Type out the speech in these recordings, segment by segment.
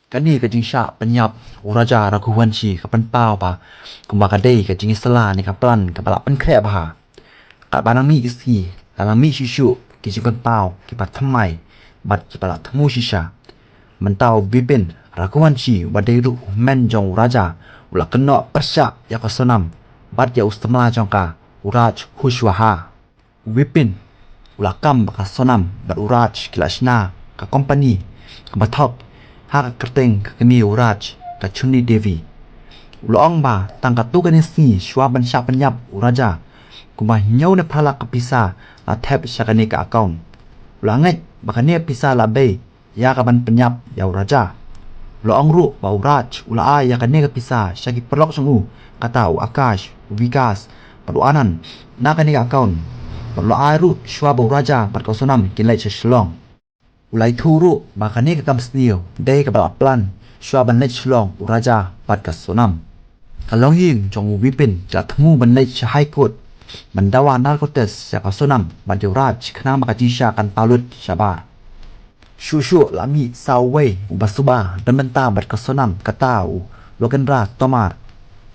Kani ka jing sha penyap uraja raguan chi ka pan pao pa kumaka dei ka jing sala ni ka plan ka bala pan kre ba ka banang mi ki dalam mi shishu ki jing pan pao ki pat thamai bat ki bala thamu shisha mentau bibin raguan chi wadai ru men jong raja ula keno persya ya ka sonam bat ya ustamla jong ka uraj hushwaha wipin ula kam ka sonam bat uraj kilashna ka company ka bathok ha ka kerteng ka kini uraj ka chuni devi uloong ba tang ka tu kani si shwa ban sha penyap uraja kuma nyau ne phala ka pisa la thep shakani ka account ulangai bakane pisa la bay ya ka ban penyap ya uraja loong ru ba uraj ula ya ka ne ka pisa shaki perlok sungu kata u akash vikas padu anan na kani ka account perlo ru shwa ba uraja pat ka sonam kinlai shlong ulai thuru makane ka kam snio dei ka ba plan shwa ban lech long uraja pat ka sonam kalong ying jong wipin ja thmu ban lech high court mandawa narcotes ya ka sonam ban uraj khna ma ka jisha kan palut shabar shushu lami sawei ubasuba dan benta bat ka sonam katau lokendra tomar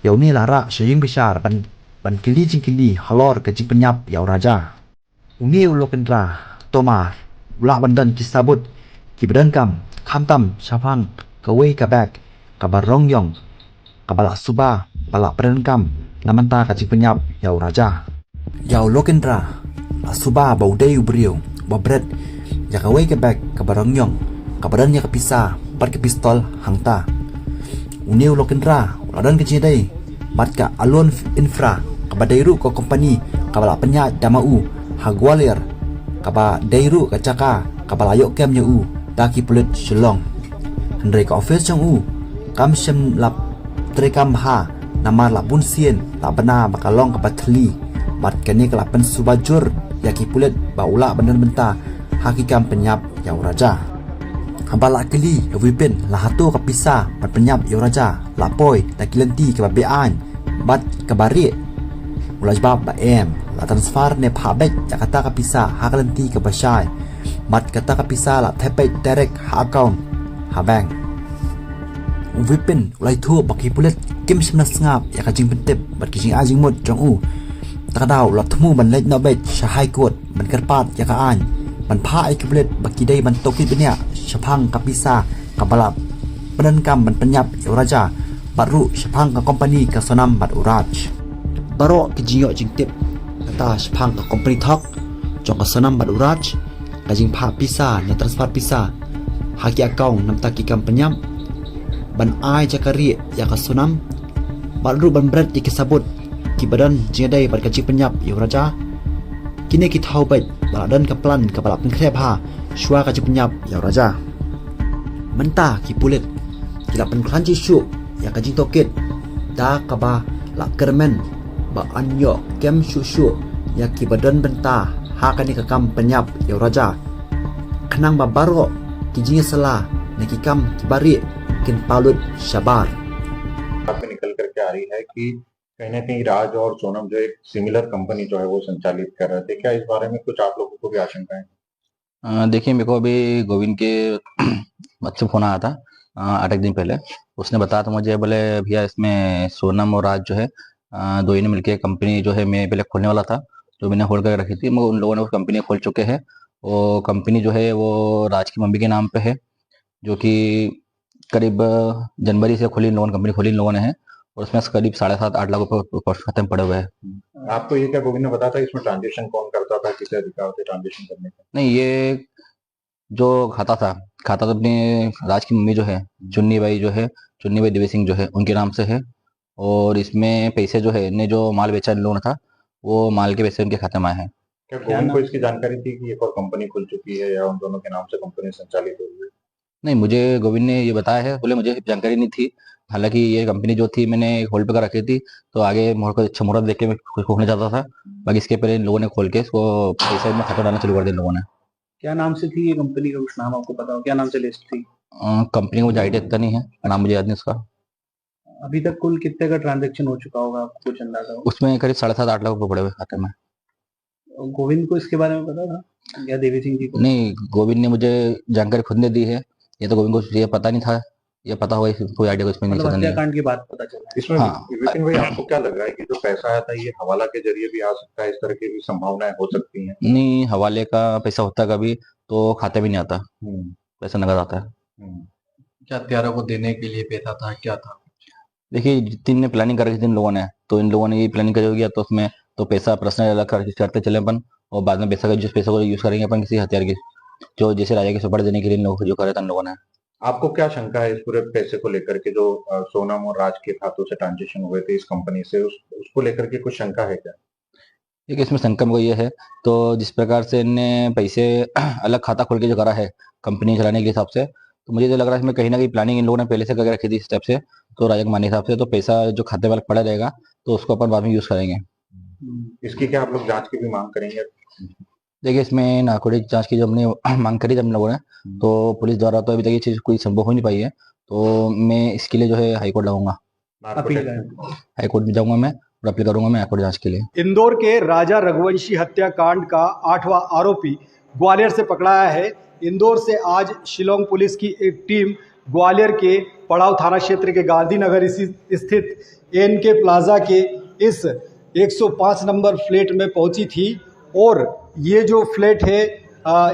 yauni lara shaying bishar ban kili jing kili halor ka jing penyap ya uraja uni lokendra tomar ula bandan kisabut ki bedengkam khamtam shafang kawei ka bag ka barong yong ka bala suba bala bedengkam namanta ka jing penyap ya uraja yau lokendra suba baudei ubrio babret ya kawei ka bag ka barong yong ka badan ya ka pisa bat ka pistol hangta uni lokendra uladan ke jidai bat ka alon infra ka badairu ko company ka bala penya damau hagwalir kaba dairu ka caka kaba layok kem nya u taki pulit shlong hendrai ka office jong u kam shem lap trekam ha namar la bun sien la bana bakalong ka bathli bat kani ka lapan subajur yaki pulit baula bandan benta hakikam penyap ya uraja hambala keli wipin la hatu ka pisa bat penyap ya uraja la poi takilenti ka bean bat ka bari ulaj bab ba em la transfer ne phabek ya kata ka pisa hakalenti ka basai mat kata ka pisa la thepek direct ha account ha bank wipin ulai thu baki pulet kim simna ngap ya ka jing pentep bat ki jing ajing mot jong u takadaw la thmu ban lej no bet sha high court ban karpat ya ka an ban pha ai pulet baki dai ban toki benya shapang ka pisa ka balap penenkam ban penyap ya uraja baru shapang ka company ka sonam bat uraj baro ki jingyo jingtip kata shapang ka company thok jong ka sonam bat uraj ka jing pha pisa na transfer pisa haki account nam taki kam penyam ban ai jakari ya ka sonam baru ban bret ki sabut ki badan jingdai bat ka jing penyap ya raja kini ki thau bet badan ka plan ka balap khre pha shwa ka jing penyap ya raja menta ki pulit ki lapan klanji shu ya ka jing toket da ka ba la kermen ba anyo kem shushu ya ki badan benta ha kani ka kam penyap ya raja khnang ba baro ki jing sala ne ki kam ki bari किन पालुद शबार बात में निकल करके आ रही है कि कहीं ना कहीं राज और सोनम जो एक सिमिलर कंपनी जो है वो संचालित कर रहे थे। क्या इस बारे में कुछ आप लोगों को भी आशंका है? देखिए मेरे को अभी गोविंद के बच्चे फोन आया था 8 दिन पहले। उसने बताया था मुझे, बोले भैया इसमें सोनम और राज जो है दो ही ने मिलके कंपनी जो है मैं पहले खोलने वाला था, जो मैंने खोल कर रखी थी, मगर उन लोगों ने उस कंपनी खोल चुके हैं। वो कंपनी जो है वो राज की मम्मी के नाम पे है, जो कि करीब जनवरी से खुली इन लोगों ने कंपनी खोली इन लोगों ने है, और उसमें करीब 7.5-8 लाख रुपए खत्म पड़े हुए हैं। आपको ये क्या गोविंद ने बताया था इसमें ट्रांजेक्शन कौन करता था, किसे अधिकार थे ट्रांजेक्शन करने का? नहीं, ये जो खाता तो अपनी राज की मम्मी जो है चुन्नी बाई देवी सिंह जो है उनके नाम से है, और इसमें पैसे जो है ने जो माल बेचा इन लोगों ने था वो माल के पैसे उनके खाते में आए हैं। क्या गोविंद को इसकी जानकारी थी कि एक और कंपनी खुल चुकी है या उन दोनों के नाम से कंपनी संचालित हो रही है? नहीं, मुझे गोविंद ने ये बताया है, बोले मुझे जानकारी नहीं थी। हालांकि ये कंपनी जो थी मैंने होल्ड पे कर रखी थी, तो आगे मुहूर्त अच्छा मुहूर्त देख के मैं खोलना चाहता था। बाकी इसके पहले इन लोगों ने खोल के इसको पैसे में खाता डालना चालू कर दिया इन लोगों ने। क्या नाम से थी ये कंपनी का, कुछ नाम आपको पता हो? क्या नाम से लिस्ट थी कंपनी का? मुझे आइडिया इतना नहीं है, नाम मुझे याद नहीं उसका। अभी तक कुल कितने का ट्रांजैक्शन हो चुका होगा, आपको कुछ अंदाजा हो? उसमें करीब 7.5-8 लाख रुपए पड़े हुए खाते में। गोविंद को इसके बारे में पता था या देवी सिंह जी को? नहीं, गोविंद ने मुझे जानकारी खुद ने दी है, ये तो गोविंद को ये पता नहीं था ये पता होगा, कोई आइडिया कुछ में नहीं मतलब पता नहीं है। हत्याकांड की बात पता चला है। इसमें हाँ। विपिन भाई आपको क्या लग रहा है कि जो पैसा आया था ये हवाला के जरिए भी आ सकता है, इस तरह की भी संभावनाएं हो सकती हैं? नहीं, हवाले का पैसा होता कभी तो खाते में नहीं आता, हम्म, पैसा नकद आता है। हम्म। क्या हत्यारों को देने के लिए पैसा था, क्या था? देखिए, जिन ने प्लानिंग कर रखी थी इन लोगों ने, तो इन लोगों ने ये प्लानिंग करी होगी, या तो उसमें तो पैसा पर्सनल अलग करते चले अपन, और बाद में पैसा का जिस पैसा को यूज करेंगे अपन किसी हथियार की, जो जैसे राजा की सुपारी देने के लिए इन लोगों को जो करा था इन लोगों ने। आपको क्या शंका है इस पूरे पैसे को लेकर के, जो सोनम और राज के खातों से ट्रांजेक्शन हुए थे इस कंपनी से, उसको लेकर के कुछ शंका है क्या? देखिए, इसमें शंका को ये है, तो जिस प्रकार से इनने पैसे अलग खाता खोल के जो करा है कंपनी चलाने के हिसाब से, तो मुझे तो लग रहा है इसमें कहीं ना कहीं प्लानिंग इन लोगों ने पहले से करके रखी थी इस स्टेप से। तो राजा के मानने के हिसाब से तो पैसा जो खाते में अलग पड़ा रहेगा, तो उसको अपन बाद में यूज करेंगे। इसकी क्या आप लोग जांच की भी मांग करेंगे? देखिए, इसमें नार्कोटिक जांच की जो हमने मांग करी थी हम लोगों ने, तो पुलिस द्वारा तो अभी तक ये चीज़ कोई संभव हो नहीं पाई है, तो मैं इसके लिए जो है हाईकोर्ट लगाऊंगा, अपील नार्कोटिक हाईकोर्ट में जाऊंगा मैं और अपील करूंगा मैं हाईकोर्ट जांच के लिए। इंदौर के राजा रघुवंशी हत्याकांड का 8वां आरोपी ग्वालियर से पकड़ाया है। इंदौर से आज शिलोंग पुलिस की एक टीम ग्वालियर के पड़ाव थाना क्षेत्र के गांधीनगर स्थित एनके प्लाजा के इस 105 नंबर फ्लैट में पहुंची थी। और ये जो फ्लैट है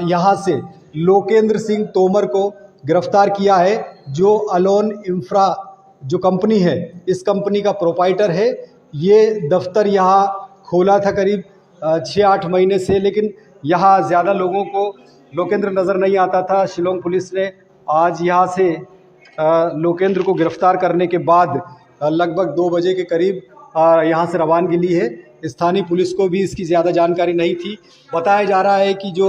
यहाँ से लोकेंद्र सिंह तोमर को गिरफ्तार किया है, जो अलोन इंफ्रा जो कंपनी है इस कंपनी का प्रोपाइटर है। ये दफ्तर यहाँ खोला था करीब 6-8 महीने से, लेकिन यहाँ ज़्यादा लोगों को लोकेंद्र नज़र नहीं आता था। शिलोंग पुलिस ने आज यहाँ से लोकेंद्र को गिरफ्तार करने के बाद लगभग 2 बजे के करीब यहाँ से रवानगी ली है। स्थानीय पुलिस को भी इसकी ज़्यादा जानकारी नहीं थी। बताया जा रहा है कि जो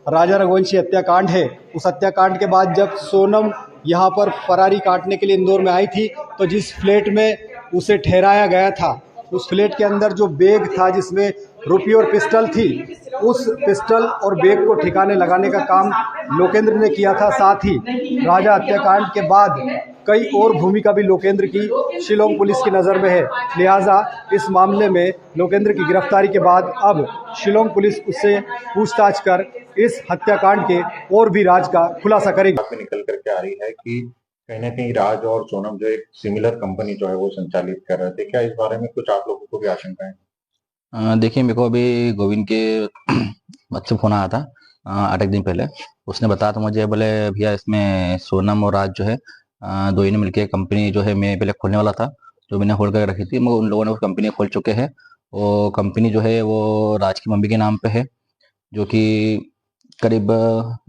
राजा रघुवंशी हत्याकांड है, उस हत्याकांड के बाद जब सोनम यहाँ पर फरारी काटने के लिए इंदौर में आई थी, तो जिस फ्लैट में उसे ठहराया गया था, उस फ्लैट के अंदर जो बैग था जिसमें रुपये और पिस्टल थी, उस पिस्टल और बैग को ठिकाने लगाने का काम लोकेंद्र ने किया था। साथ ही राजा हत्याकांड के बाद कई और भूमिका भी लोकेंद्र की शिलोंग पुलिस की नज़र में है। लिहाजा इस मामले में लोकेंद्र की गिरफ्तारी के बाद अब शिलोंग पुलिस उससे पूछताछ कर इस हत्याकांड के और भी राज का खुलासा करेगी। बात में निकल करके आ रही है कि कहीं ना कहीं राज और सोनम जो एक सिमिलर कंपनी जो है वो संचालित कर रहे थे, क्या इस बारे में कुछ आप लोगों को भी आशंकाएं? देखिए, मेरे को अभी गोविंद के बच्चे फोन आया था 8 दिन पहले। उसने बताया था मुझे, बोले भैया इसमें सोनम और राज जो है दो ही ने मिलके कंपनी जो है मैं पहले खोलने वाला था, जो मैंने खोल कर रखी थी, मगर उन लोगों ने उस कंपनी खोल चुके हैं। वो कंपनी जो है वो राज की मम्मी के नाम पे है, जो कि करीब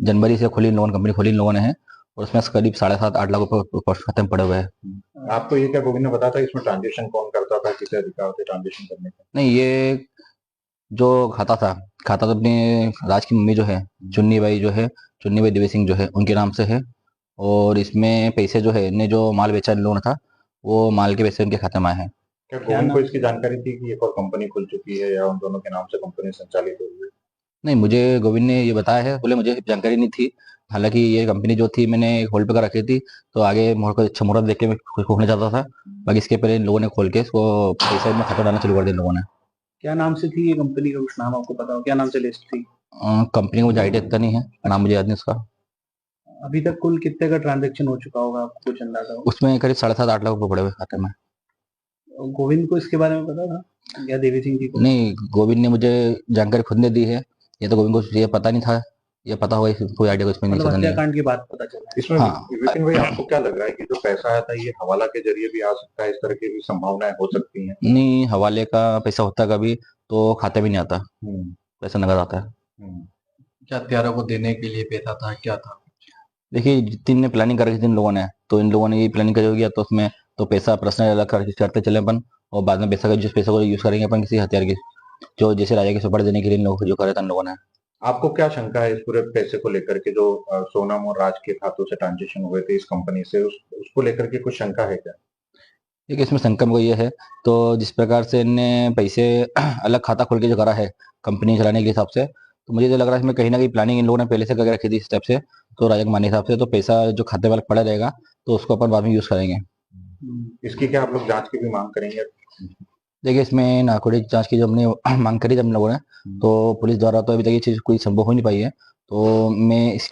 जनवरी से खुली इन लोगों ने कंपनी खोली इन लोगों ने है, और उसमें करीब 7.5-8 लाख रुपए खत्म पड़े हुए हैं। आपको ये क्या गोविंद ने बताया था इसमें ट्रांजेक्शन कौन करता था, किसे अधिकार थे ट्रांजेक्शन करने का? नहीं, ये जो खाता तो अपने राज की मम्मी जो है चुन्नी बाई देवी सिंह जो है उनके नाम से है। और इसमें पैसे जो है इनने जो माल बेचा इन लोगों ने था, वो माल के पैसे उनके खाते में आए हैं। क्या गोविंद को इसकी जानकारी थी कि एक और कंपनी खुल चुकी है या उन दोनों के नाम से कंपनी संचालित हो रही है? नहीं, मुझे गोविंद ने ये बताया है, बोले मुझे जानकारी नहीं थी। हालांकि ये कंपनी जो थी मैंने होल्ड पे कर रखी थी, तो आगे अच्छा मुहूर्त देख के मैं खोलना चाहता था। बाकी इसके पहले इन लोगों ने खोल के इसको पैसा इनमें खाता डालना शुरू कर दिया इन लोगों ने। क्या नाम से थी ये कंपनी का, कुछ नाम आपको पता हो? क्या नाम से लिस्ट थी? कंपनी का मुझे आइडिया इतना नहीं है, नाम मुझे याद नहीं उसका। अभी तक कुल कितने का ट्रांजैक्शन हो चुका होगा, आपको कुछ अंदाजा हो? उसमें करीब 7.5-8 लाख रुपए पड़े हुए खाते में। गोविंद को इसके बारे में पता था या देवी सिंह जी को? नहीं, गोविंद ने मुझे जानकारी खुद ने दी है, ये तो गोविंद को ये पता नहीं था, ये पता होगा कोई आइडिया कुछ में नहीं मतलब पता नहीं है। हत्याकांड की बात पता चला। इसमें हाँ। विपिन भाई आपको क्या लग रहा है कि जो पैसा आया था ये हवाला के जरिए भी आ सकता है, इस तरह की भी संभावनाएं हो सकती हैं? नहीं, हवाले का पैसा होता कभी तो खाते में नहीं आता, पैसा नकद आता है। क्या हत्यारों को देने के लिए पैसा था, क्या था? देखिए, जिन ने प्लानिंग कर रखी थी इन लोगों ने, तो इन लोगों ने ये प्लानिंग करी होगी, या तो उसमें तो पैसा पर्सनल अलग करते चले अपन, और बाद में पैसा का जिस पैसा को यूज करेंगे अपन किसी हथियार की, जो जैसे राजा की सुपारी देने के लिए इन लोगों को जो करा था इन लोगों ने। आपको क्या शंका है इस पूरे पैसे को लेकर के, जो सोनम और राज के खातों से ट्रांजेक्शन हुए थे इस कंपनी से, उसको लेकर के कुछ शंका है क्या? देखिए, इसमें शंका को ये है, तो जिस प्रकार से इनने पैसे अलग खाता खोल के जो करा है कंपनी चलाने के हिसाब से, तो मुझे तो लग रहा है इसमें कहीं ना कहीं प्लानिंग इन लोगों ने पहले से करके रखी थी इस स्टेप से। तो राजा के मानने के हिसाब से तो पैसा जो खाते में अलग पड़ा रहेगा, तो उसको अपन बाद में यूज करेंगे। इसकी क्या आप लोग जांच की भी मांग करेंगे? देखिए, इसमें नार्कोटिक जांच की जो हमने मांग करी थी हम लोगों ने, तो पुलिस द्वारा तो अभी तक ये चीज़ कोई संभव हो नहीं पाई है, तो मैं इसके